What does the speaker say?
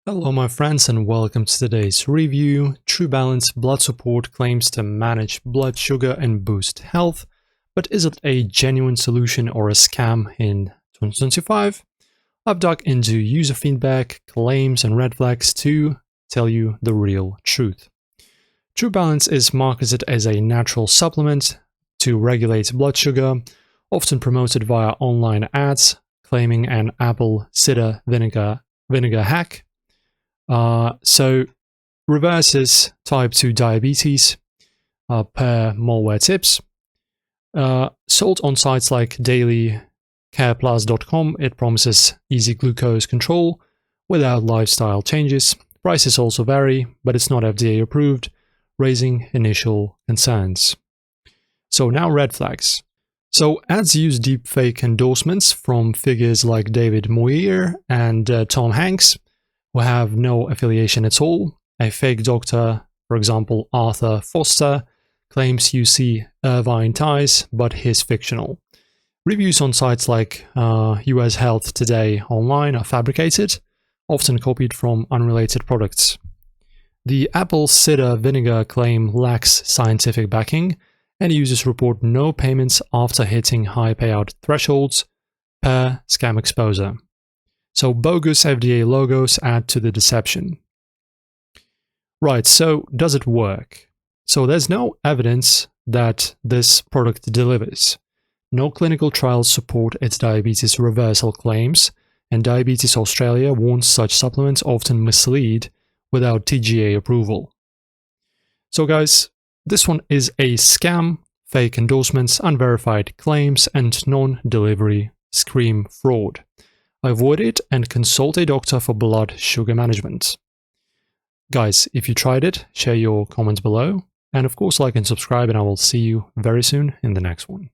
Hello my friends and welcome to today's review. TrueBalance blood support claims to manage blood sugar and boost health, but is it a genuine solution or a scam in 2025? I've dug into user feedback, claims and red flags to tell you the real truth. TrueBalance is marketed as a natural supplement to regulate blood sugar, often promoted via online ads, claiming an apple cider vinegar hack. So reverses type 2 diabetes per malware tips. Sold on sites like dailycareplus.com, it promises easy glucose control without lifestyle changes. Prices also vary, but it's not FDA approved, raising initial concerns. So now red flags. So ads use deepfake endorsements from figures like David Moyer and Tom Hanks, who have no affiliation at all. A fake doctor, for example Arthur Foster, claims you see Irvine ties, but he's fictional. Reviews on sites like US Health Today online are fabricated, often copied from unrelated products. The apple cider vinegar claim lacks scientific backing, and users report no payments after hitting high payout thresholds per scam exposure. So bogus FDA logos add to the deception. Right, so does it work? So there's no evidence that this product delivers. No clinical trials support its diabetes reversal claims, and Diabetes Australia warns such supplements often mislead without TGA approval. So guys, this one is a scam, fake endorsements, unverified claims, and non-delivery scream fraud. Avoid it and consult a doctor for blood sugar management. Guys, if you tried it, share your comments below. And of course, like and subscribe, and I will see you very soon in the next one.